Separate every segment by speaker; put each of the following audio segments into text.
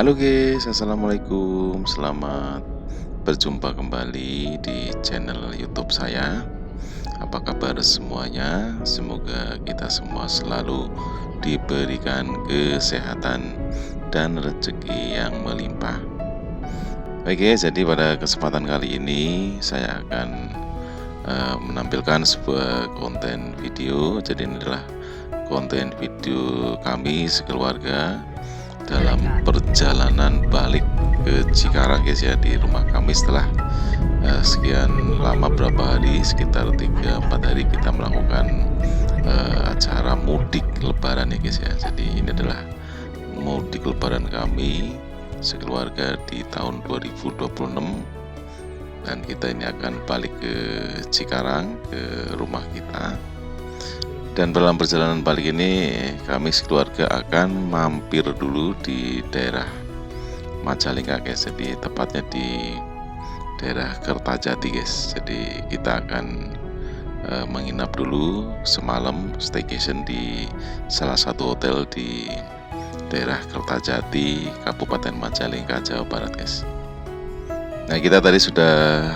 Speaker 1: Halo guys, assalamualaikum. Selamat berjumpa kembali di channel YouTube saya. Apa kabar semuanya? Semoga kita semua selalu diberikan kesehatan dan rezeki yang melimpah. Oke, jadi pada kesempatan kali ini saya akan menampilkan sebuah konten video. Jadi ini adalah konten video kami sekeluarga dalam perjalanan balik ke Cikarang guys ya, di rumah kami setelah sekian lama, berapa hari, sekitar 3-4 hari kita melakukan acara mudik lebaran ya guys ya. Jadi ini adalah mudik lebaran kami sekeluarga di tahun 2026, dan kita ini akan balik ke Cikarang, ke rumah kita. Dan dalam perjalanan balik ini kami sekeluarga akan mampir dulu di daerah Majalengka guys. Jadi tepatnya di daerah Kertajati guys. Jadi kita akan menginap dulu semalam, staycation di salah satu hotel di daerah Kertajati, Kabupaten Majalengka, Jawa Barat guys. Nah, kita tadi sudah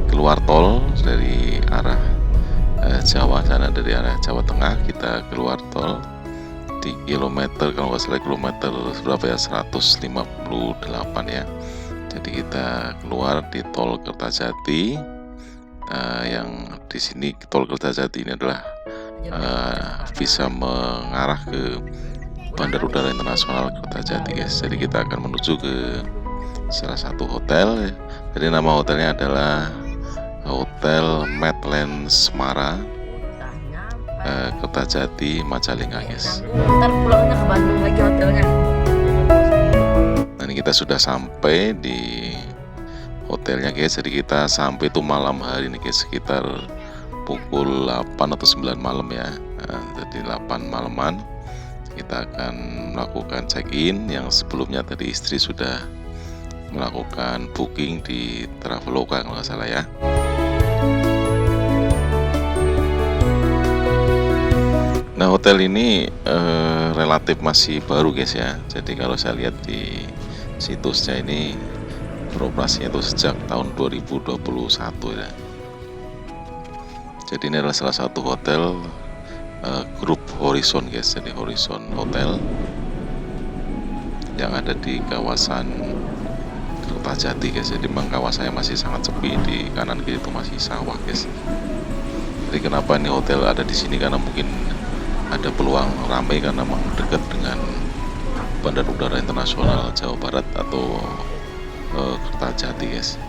Speaker 1: keluar tol dari arah Jawa sana, dari arah Jawa Tengah. Kita keluar tol di kilometer, kalau nggak salah kilometer berapa ya, 158 ya. Jadi kita keluar di tol Kertajati. Yang di sini tol Kertajati ini adalah bisa mengarah ke Bandar Udara Internasional Kertajati guys. Jadi kita akan menuju ke salah satu hotel. Jadi nama hotelnya adalah Hotel Medland Semara, Kertajati, Majalengka guys.
Speaker 2: Ntar pulangnya ke Bandung lagi hotelnya.
Speaker 1: Nah, ini kita sudah sampai di hotelnya guys. Jadi kita sampai itu malam hari ini guys, sekitar pukul 8 atau 9 malam ya. Jadi 8 malaman kita akan melakukan check-in. Yang sebelumnya tadi istri sudah melakukan booking di Traveloka kalau nggak salah ya. Nah, hotel ini relatif masih baru guys ya. Jadi kalau saya lihat di situsnya ini beroperasinya itu sejak tahun 2021 ya. Jadi ini adalah salah satu hotel grup Horizon guys. Jadi Horizon Hotel yang ada di kawasan Kertajati guys. Jadi memang kawasannya masih sangat sepi, di kanan kiri itu masih sawah guys. Jadi kenapa ini hotel ada di sini, karena mungkin ada peluang ramai karena memang dekat dengan Bandar Udara Internasional Jawa Barat atau Kertajati guys.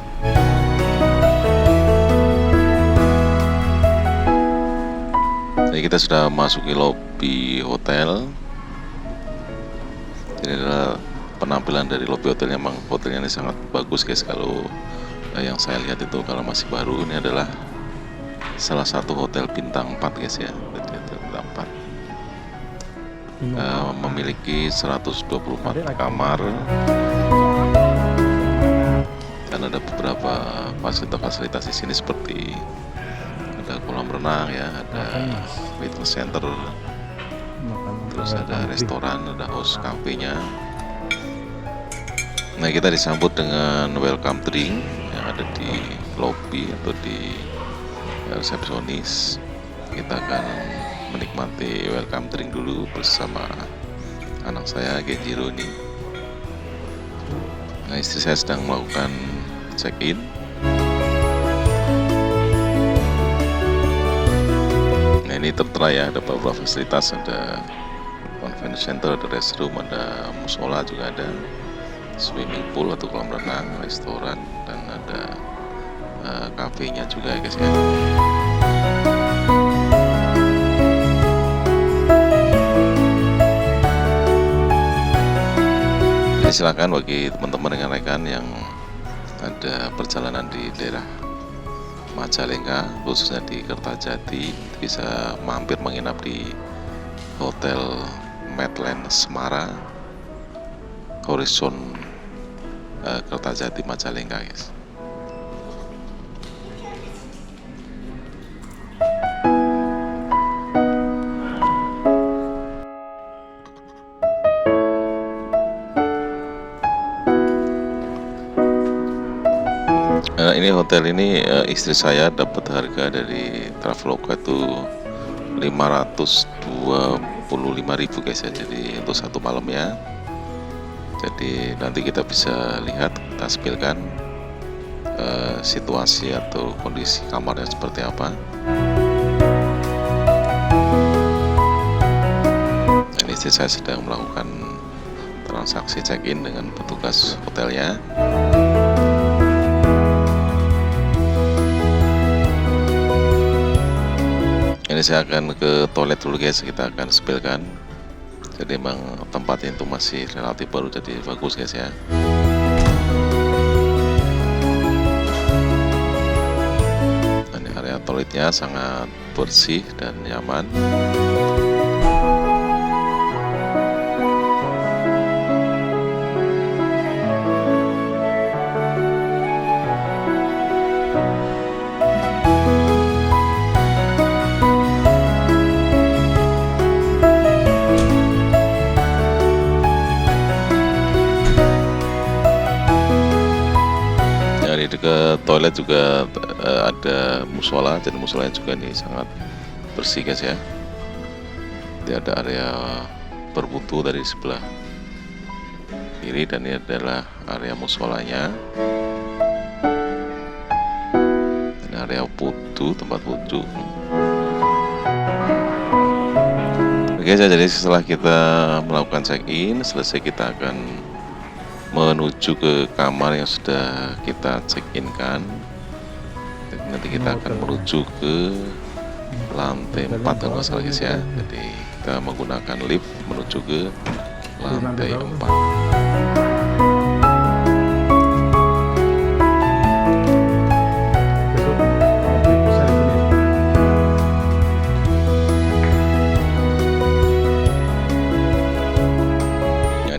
Speaker 1: Jadi kita sudah masuki lobi hotel. Ini adalah penampilan dari lobi hotelnya. Memang hotelnya ini sangat bagus guys. Kalau yang saya lihat itu, kalau masih baru, ini adalah salah satu hotel bintang 4 guys ya. Jadi hotel bintang 4. Memiliki 124 kamar dan ada beberapa fasilitas di sini seperti ada kolam renang ya, ada fitness center, terus ada restoran, ada house cafe-nya. Nah, kita disambut dengan welcome drink yang ada di lobby atau di resepsionis. Kita akan menikmati welcome drink dulu bersama anak saya Genjiro ini. Nah, istri saya sedang melakukan check-in. Nah, ini tertera ya, ada beberapa fasilitas, ada convention center, ada restroom, ada musola juga, ada swimming pool atau kolam renang, restoran, dan ada cafe-nya juga ya guys ya. Silakan bagi teman-teman dengan rekan yang ada perjalanan di daerah Majalengka, khususnya di Kertajati, bisa mampir menginap di Hotel Medland Semara, Horizon Kertajati, Majalengka guys. ini hotel ini istri saya dapat harga dari Traveloka itu 525.000 guys ya, jadi untuk satu malam ya. Jadi nanti kita bisa lihat, kita spill-kan situasi atau kondisi kamarnya seperti apa. Dan istri saya sedang melakukan transaksi check-in dengan petugas hotelnya. Ini saya akan ke toilet dulu guys, kita akan spill-kan. Jadi emang tempatnya itu masih relatif baru, jadi bagus guys ya. Dan area toiletnya sangat bersih dan nyaman. Di dekat toilet juga ada musola, jadi musolanya juga nih sangat bersih guys ya. Jadi ada area berwudu dari sebelah kiri, dan ini adalah area musolanya. Ini area wudu, tempat wudu. Oke guys, jadi setelah kita melakukan check-in, selesai kita akan menuju ke kamar yang sudah kita check-in kan. Jadi nanti kita akan menuju ke lantai 4 kalau nggak salah guys ya. Jadi kita menggunakan lift menuju ke lantai 4.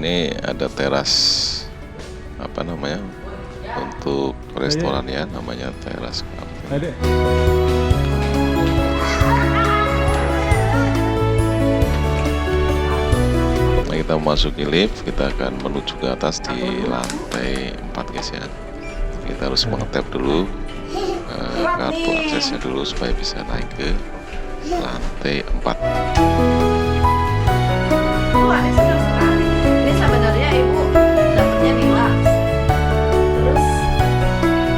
Speaker 1: Ini ada teras apa namanya untuk restoran ya, namanya teras cafe. Nah, kita memasuki lift, kita akan menuju ke atas di lantai 4 guys ya. Kita harus mengetap dulu kartu aksesnya dulu supaya bisa naik ke lantai 4.
Speaker 2: Ini sebenarnya ibu dapetnya di Lux. Terus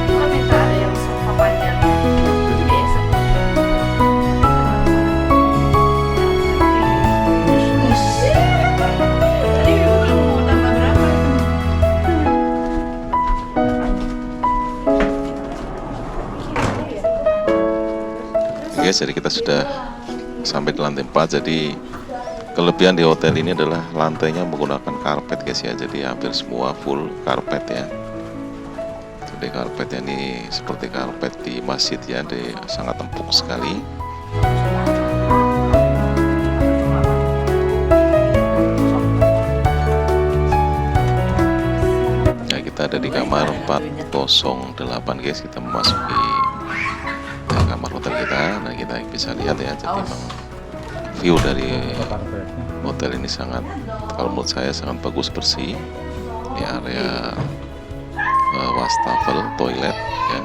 Speaker 2: gua minta ada yang sofa panjang. Jadi tadi ibu belum mau tambah berapa?
Speaker 1: Guys, jadi kita sudah sampai di lantai 4. Jadi kelebihan di hotel ini adalah lantainya menggunakan karpet guys ya. Jadi hampir semua full karpet ya. Jadi karpetnya ini seperti karpet di masjid ya, jadi sangat empuk sekali. Nah, kita ada di kamar 408 guys. Kita memasuki kamar hotel kita. Nah, kita bisa lihat ya, jadi memang view dari hotel ini sangat, kalau menurut saya sangat bagus, bersih. Ini area wastafel toilet ya,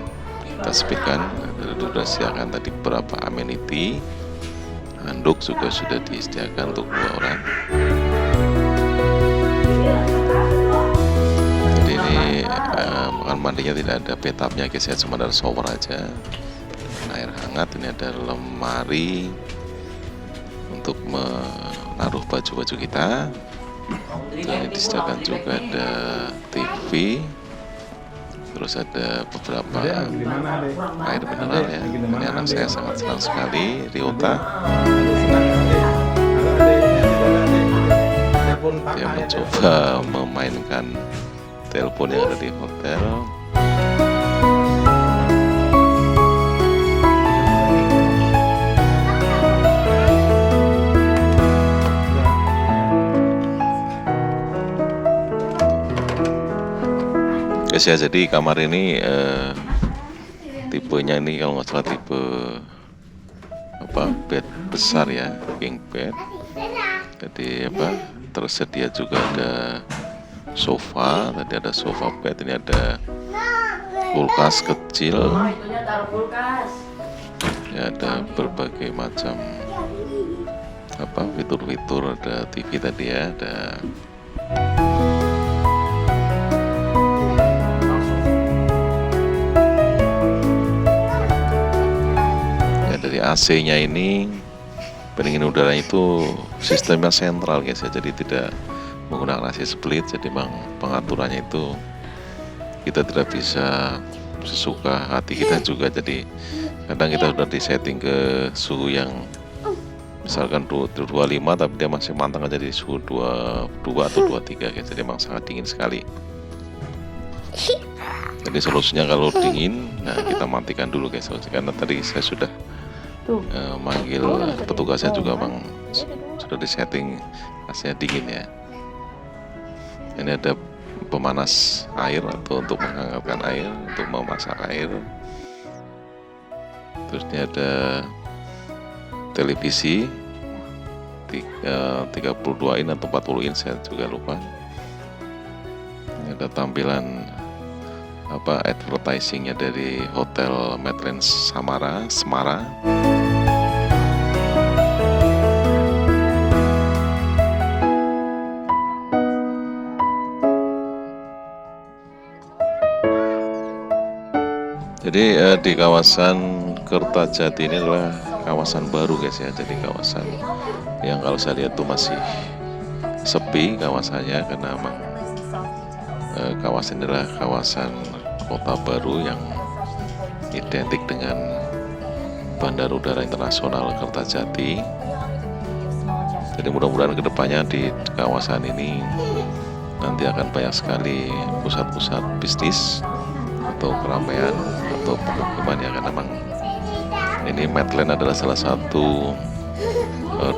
Speaker 1: kita speedkan. Sudah disediakan tadi beberapa amenity, handuk juga sudah disediakan untuk 2 orang. Jadi ini kamar mandinya tidak ada bathtubnya guys ya, cuma ada shower aja, air hangat. Ini ada lemari untuk menaruh baju-baju kita. Dan disediakan juga ada TV, terus ada beberapa air mineral ya. Ini anak saya sangat senang sekali, Riota. Dia mencoba memainkan telepon yang ada di hotel. Ya, jadi kamar ini tipenya ini kalau nggak salah tipe bed besar ya, king bed. Jadi tersedia juga ada sofa, tadi ada sofa bed, ini ada kulkas kecil.
Speaker 2: Itunya taruh kulkas.
Speaker 1: Ya, ada berbagai macam fitur-fitur, ada TV tadi ya, ada ya dari AC-nya ini pendingin udara itu sistemnya sentral guys ya, jadi tidak menggunakan AC split, jadi memang pengaturannya itu kita tidak bisa sesuka hati kita juga, jadi kadang kita sudah disetting ke suhu yang misalkan 25 tapi dia masih mantang aja di suhu 22 atau 23 guys, jadi memang sangat dingin sekali. Jadi solusinya kalau dingin, nah kita matikan dulu guys, karena tadi saya sudah manggil petugasnya juga bang, sudah disetting AC-nya dingin ya. Ini ada pemanas air atau untuk menghangatkan air, untuk memasak air. Terus ini ada televisi 32 in atau 40 in, saya juga lupa. Ini ada tampilan advertisingnya dari Hotel Medland Semara. Jadi di kawasan Kertajati ini adalah kawasan baru guys ya, jadi kawasan yang kalau saya lihat tuh masih sepi kawasannya, karena memang kawasan ini adalah kawasan kota baru yang identik dengan Bandara Udara Internasional Kertajati. Jadi mudah-mudahan kedepannya di kawasan ini nanti akan banyak sekali pusat-pusat bisnis atau keramaian atau pemukiman ya, karena memang ini Medland adalah salah satu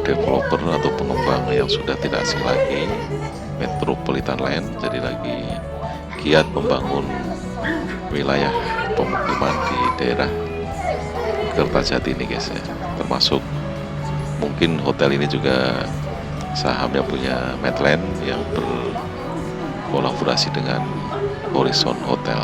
Speaker 1: developer atau pengembang yang sudah tidak asing lagi, Metropolitan Land, jadi lagi giat membangun wilayah pemukiman di daerah Kertajati ini guys ya, termasuk mungkin hotel ini juga sahamnya punya Medland yang berkolaborasi dengan Horizon Hotel.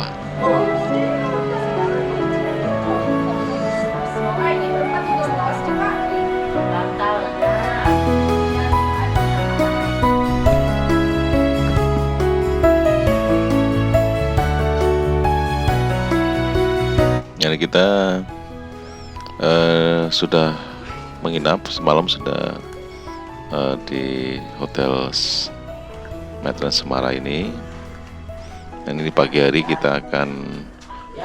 Speaker 1: Jadi kita sudah menginap semalam, sudah di Hotel Medland Semara ini, dan ini pagi hari kita akan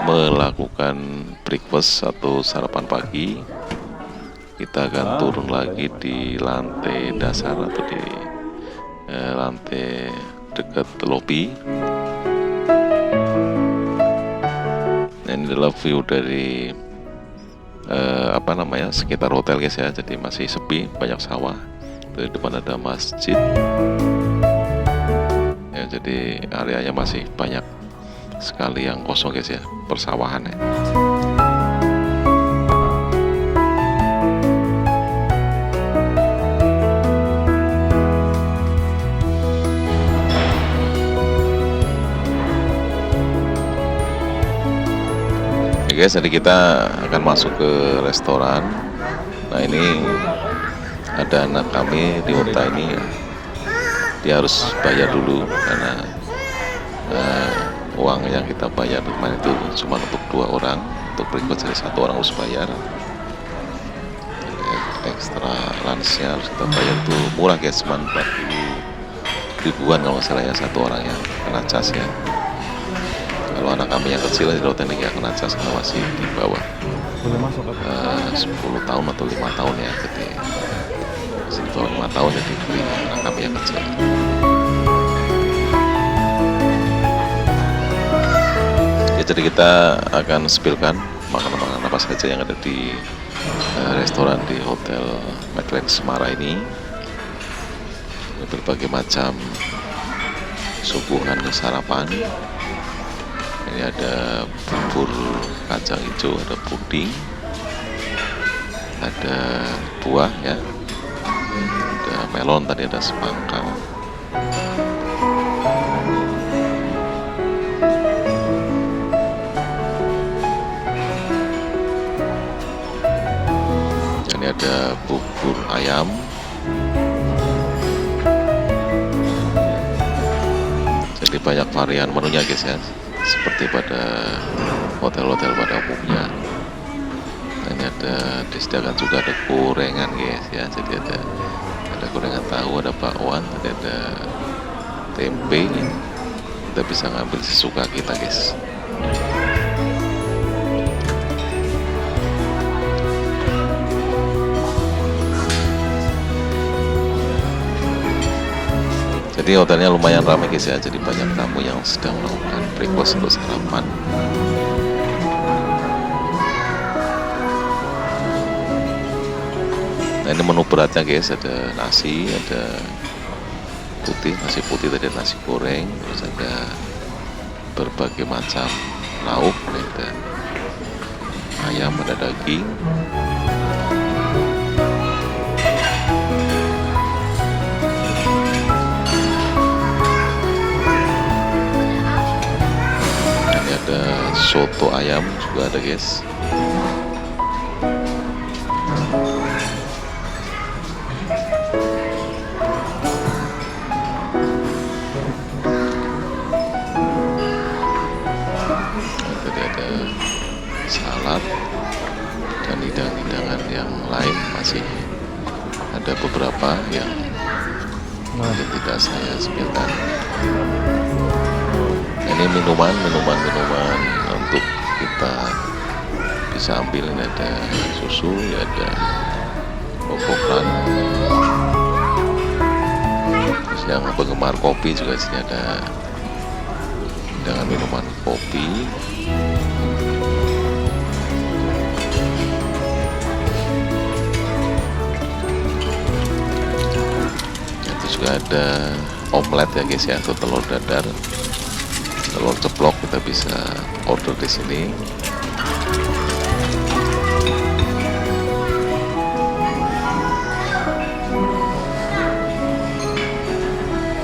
Speaker 1: melakukan breakfast atau sarapan pagi. Kita akan turun lagi di lantai dasar atau di lantai dekat lobby. Ini adalah view dari sekitar hotel guys ya, jadi masih sepi, banyak sawah. Dari depan ada masjid ya, jadi areanya masih banyak sekali yang kosong guys ya, persawahan ya. Guys, jadi kita akan masuk ke restoran. Nah, ini ada anak kami di Unta ini, dia harus bayar dulu karena uang yang kita bayar kemarin itu cuma untuk 2 orang, untuk berikut jadi 1 orang harus bayar. Ekstra lunchnya harus kita bayar tuh murah guys, cuma 40 ribuan kalau nggak salah ya, 1 orang yang kena cas ya. Kalau anak kami yang kecil di hotel ini nggak kena cas karena masih di bawah 10 tahun atau 5 tahun ya, jadi masih di bawah 5 tahun, jadi beli anak kami yang kecil. Ya, jadi kita akan spillkan makanan-makanan apa saja yang ada di restoran di Hotel Medland Semara ini. Berbagai macam suguhan sarapan. Ini ada bubur kacang hijau, ada puding, ada buah ya, ada melon, tadi ada semangka. Ini ada bubur ayam. Jadi banyak varian menunya guys ya, seperti pada hotel-hotel pada umumnya. Nah, ini ada disediakan juga ada gorengan guys ya. Jadi ada gorengan tahu, ada bakwan, ada tempe. Kita bisa ngambil sesuka kita guys. Jadi hotelnya lumayan ramai guys ya, jadi banyak tamu yang sedang melakukan breakfast untuk sarapan. Nah ini menu beratnya guys, ada nasi, ada nasi putih tadi, nasi goreng, terus ada berbagai macam lauk, ada ayam, ada daging. Soto ayam juga ada guys. Tadi ada salad dan hidangan-hidangan yang lain, masih ada beberapa yang tidak saya sebutkan. Ini minuman untuk kita bisa ambil. Ini ada susu, ada kokokan. Terus yang penggemar kopi juga di sini ada dengan minuman kopi. Itu juga ada omelet ya guys ya, atau telur dadar. Telur ceplok kita bisa order di sini.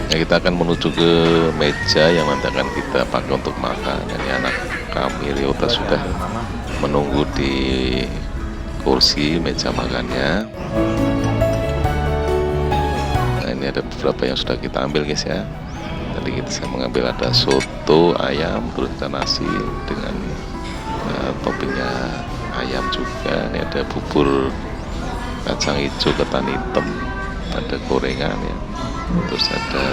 Speaker 1: Ya, kita akan menuju ke meja yang nanti akan kita pakai untuk makan. Ini anak kami Ryota sudah menunggu di kursi meja makannya. Nah, ini ada beberapa yang sudah kita ambil guys ya. Tadi saya mengambil ada soto ayam, terus ada nasi dengan toppingnya ayam juga. Ini ada bubur kacang hijau ketan hitam, ada gorengan ya, terus ada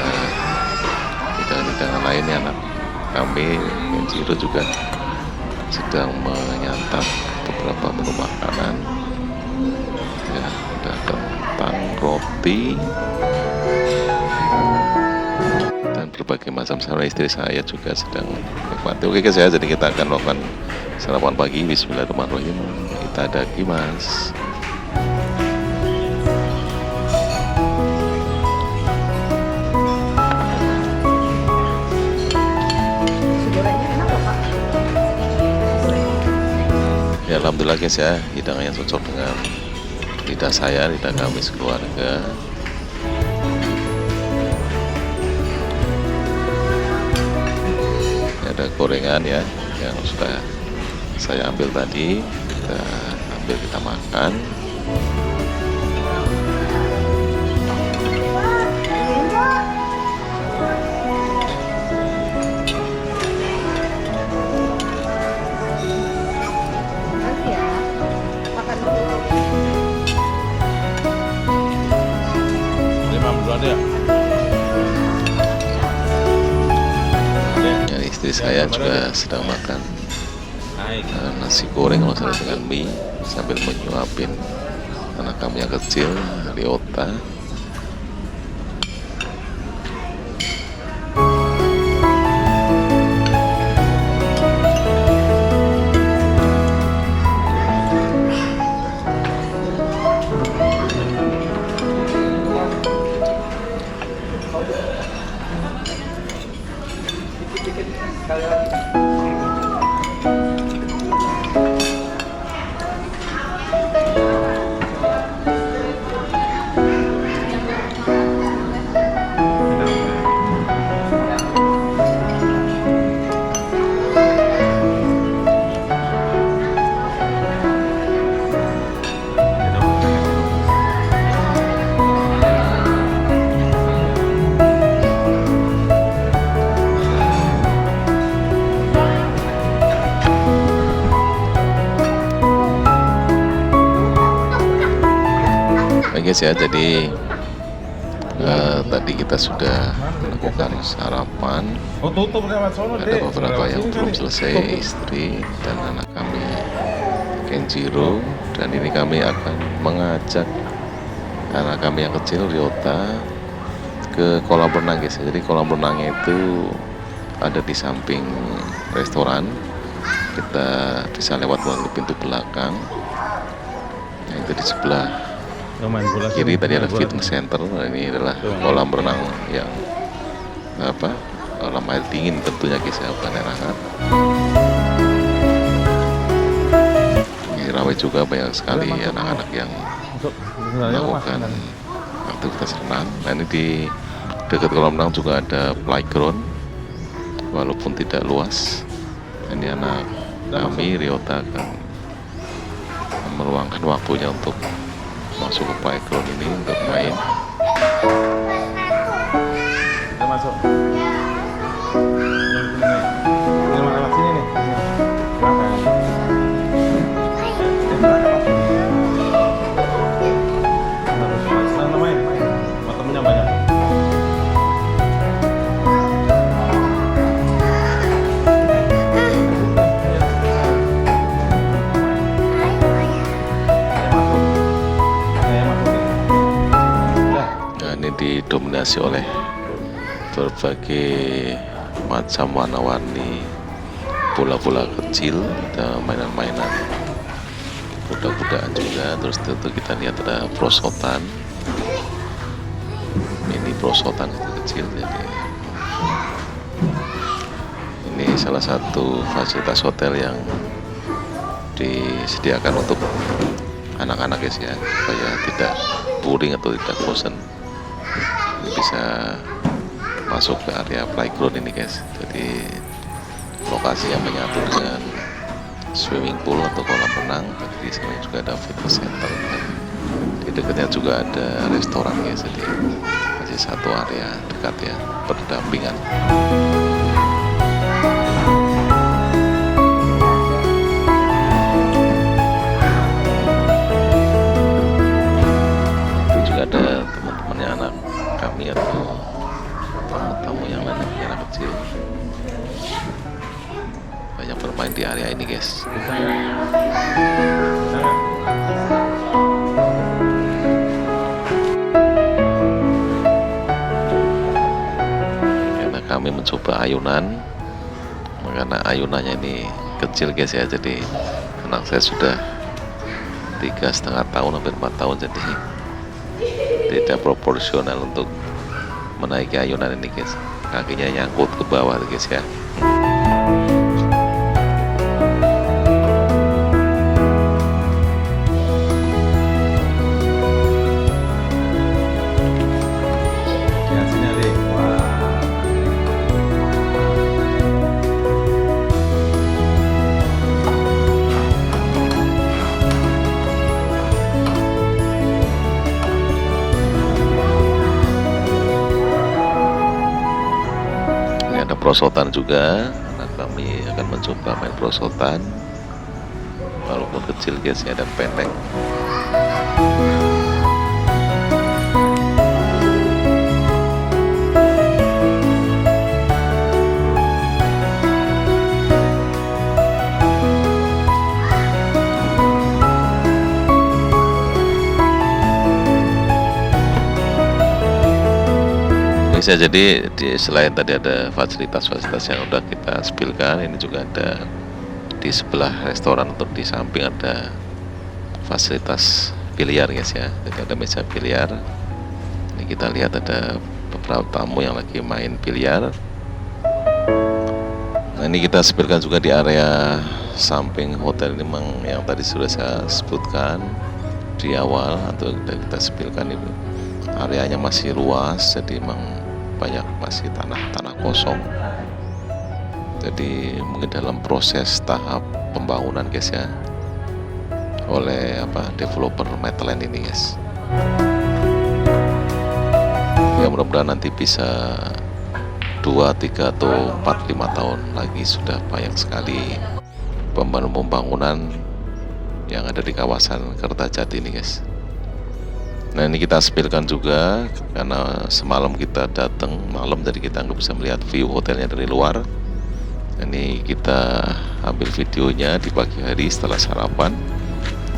Speaker 1: hidangan-hidangan lainnya. Anak kami Kenjiro juga sedang menyantap beberapa menu makanan ya, ada kentang, roti, berbagai macam sarapan. Istri saya juga sedang menikmati. Oke guys ya, jadi kita akan melakukan sarapan pagi. Bismillahirrahmanirrahim. Kita ada Mas. Ya alhamdulillah guys ya, hidangannya cocok dengan lidah saya, lidah kami sekeluarga. Ada gorengan ya yang sudah saya ambil tadi, kita makan.
Speaker 2: Nanti ya, makan dulu.
Speaker 3: 50 ya.
Speaker 1: Istri saya juga sedang makan nasi goreng kalau dengan mie sambil menyuapin anak kami yang kecil Ryota. guys ya, jadi tadi kita sudah melakukan sarapan. Ada beberapa yang belum selesai, istri dan anak kami Kenjiro, dan ini kami akan mengajak anak kami yang kecil Ryota ke kolam renang guys. Jadi kolam renangnya itu ada di samping restoran, kita bisa lewat melalui pintu belakang. Nah, itu di sebelah kiri tadi ada fitness center. Nah, ini adalah kolam renang yang kolam air dingin tentunya guys ya, bukan air hangat. Ini ramai juga, banyak sekali anak-anak yang melakukan aktivitas renang. Nah, ini di dekat kolam renang juga ada playground walaupun tidak luas. Ini anak kami Ryota akan meluangkan waktunya untuk masuk ke playground ini untuk main.
Speaker 3: Kita masuk. Ini lewat sini nih. Silakan. Senang main. Sama temennya banyak.
Speaker 1: Didominasi oleh berbagai macam warna-warni bola-bola kecil, ada mainan-mainan kuda-kudaan juga. Terus tentu kita lihat ada perosotan, mini perosotan kecil. Jadi ini salah satu fasilitas hotel yang disediakan untuk anak-anak guys ya, supaya tidak boring atau tidak bosan. Bisa masuk ke area playground ini guys. Jadi lokasinya menyatu dengan swimming pool atau kolam renang. Tadi di sini juga ada fitness center, dan di dekatnya juga ada restoran guys. Jadi masih satu area dekat ya, berdampingan. Itu juga ada teman-temannya anak kami atau tamu-tamu yang lain, anak kecil banyak bermain di area ini guys. Karena kami mencoba ayunan, karena ayunannya ini kecil guys ya, jadi anak saya sudah 3,5 tahun, hampir 4 tahun, jadi tidak proporsional untuk menaiki ayunan ini guys. Kakinya nyangkut ke bawah guys ya. Perosotan juga, anak kami akan mencoba main perosotan walaupun kecil guys ya, dan pendek. Ya, jadi selain tadi ada fasilitas-fasilitas yang udah kita spilkan, ini juga ada di sebelah restoran atau di samping ada fasilitas biliar guys ya. Jadi ada meja biliar. Ini kita lihat ada beberapa tamu yang lagi main biliar. Nah, ini kita spilkan juga di area samping hotel ini, memang yang tadi sudah saya sebutkan di awal atau kita spilkan itu areanya masih luas, jadi memang banyak masih tanah kosong. Jadi mungkin dalam proses tahap pembangunan guys ya, oleh developer Meteland ini guys. Ya mudah-mudahan nanti bisa 2, 3 atau 4, 5 tahun lagi sudah banyak sekali pembangunan yang ada di kawasan Kertajati ini guys. Nah ini kita spillkan juga karena semalam kita datang malam, jadi kita nggak bisa melihat view hotelnya dari luar. Ini kita ambil videonya di pagi hari setelah sarapan.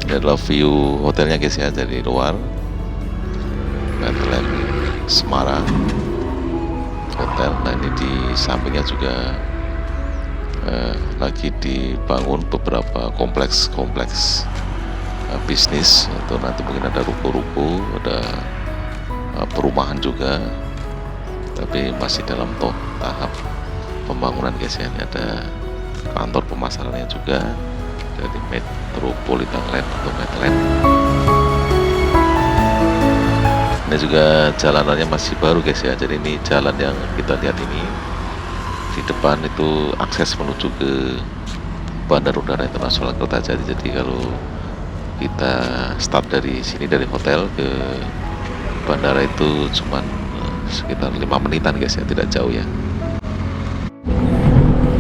Speaker 1: Ini adalah view hotelnya guys ya dari luar. Medland Semarang Hotel. Nah ini di sampingnya juga lagi dibangun beberapa kompleks bisnis, atau nanti mungkin ada ruko-ruko, ada perumahan juga, tapi masih dalam tahap pembangunan guys ya. Ini ada kantor pemasarannya juga dari Metropolitan Land atau Medland. Ini juga jalanannya masih baru guys ya, jadi ini jalan yang kita lihat ini di depan itu akses menuju ke Bandara Udara Internasional Kertajati. Jadi kalau kita start dari sini, dari hotel ke bandara itu cuman sekitar 5 menitan guys ya, tidak jauh ya.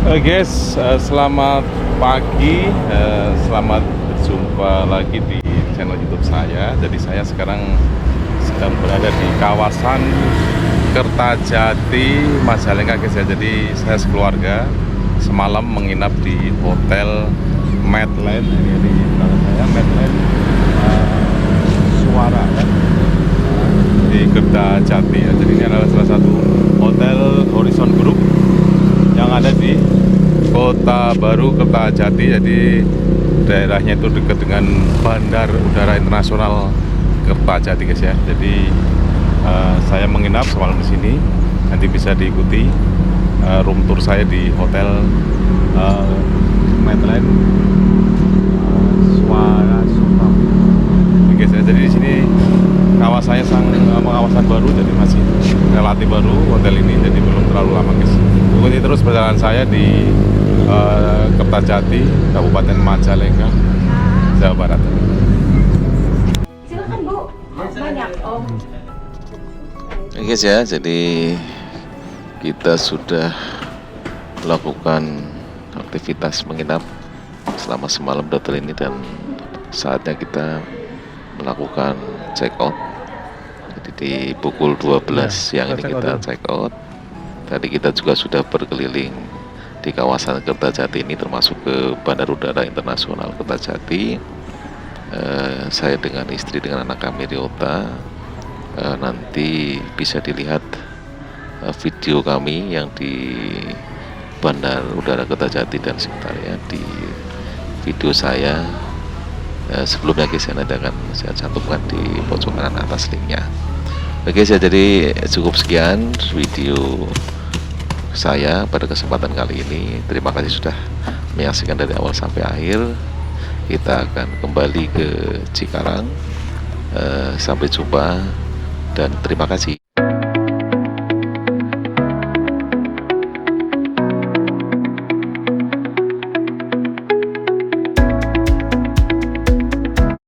Speaker 3: Guys, selamat pagi, selamat berjumpa lagi di channel YouTube saya. Jadi saya sekarang sedang berada di kawasan Kertajati, Majalengka guys ya. Jadi saya sekeluarga semalam menginap di Hotel Medland. Ini di belakang saya, Medland Suara kan, di Kertajati ya. Jadi ini adalah salah satu hotel Horizon Group yang ada di Kota Baru Kertajati. Jadi daerahnya itu dekat dengan Bandar Udara Internasional Kertajati guys ya. Jadi saya menginap semalam di sini. Nanti bisa diikuti room tour saya di Hotel Medland Suara Supram. Guys ya, jadi di sini kawasannya kawasan baru, jadi masih relatif baru hotel ini, jadi belum terlalu lama guys. Ikuti terus perjalanan saya di Kertajati, Kabupaten Majalengka, Jawa Barat.
Speaker 2: Silakan Bu, banyak Om.
Speaker 1: Oke guys ya, jadi kita sudah melakukan aktivitas menginap selama semalam di hotel ini, dan saatnya kita melakukan check out. Jadi di pukul 12 siang ini kita check out. Tadi kita juga sudah berkeliling di kawasan Kertajati ini, termasuk ke Bandar Udara Internasional Kertajati. Saya dengan istri, dengan anak kami Ryota. Nanti bisa dilihat video kami yang di Bandar Udara Kertajati dan sekitarnya di video saya sebelumnya guys ya. Nanti akan saya cantumkan di pojok kanan atas linknya. Oke guys ya, jadi cukup sekian video saya pada kesempatan kali ini. Terima kasih sudah menyaksikan dari awal sampai akhir. Kita akan kembali ke Cikarang. Sampai jumpa dan terima kasih.